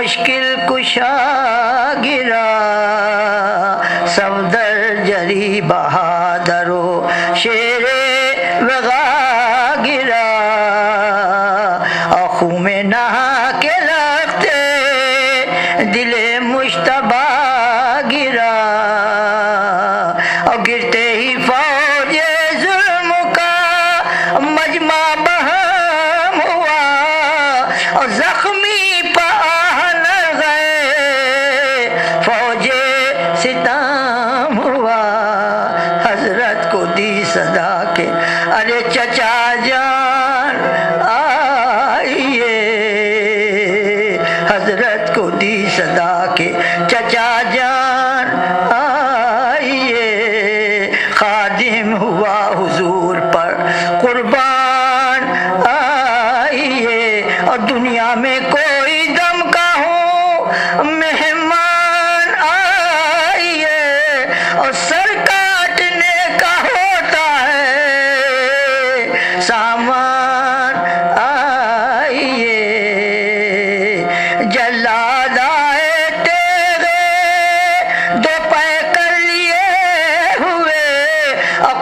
مشکل کشا گرا صفدر جری بہادر و شیر وغا گرا آنکھوں میں نہا کے لگتے دل مشتبہ گرا اور گرتے ہی فوج ظلم کا مجمع بہم ہوا اور زخمی پاہ نہ گئے فوج ستم ہوا حضرت کو دی صدا کے ارے چچا جان آئیے حضرت کو دی صدا کے چچا جان آئیے خادم ہوا حضور پر قربان آئیے اور دنیا میں کوئی دم کا ہو مہمان آئیے اور سر کاٹنے کا ہوتا ہے سامان آئیے جلاد آئے تیرے دو پے کر لیے ہوئے اور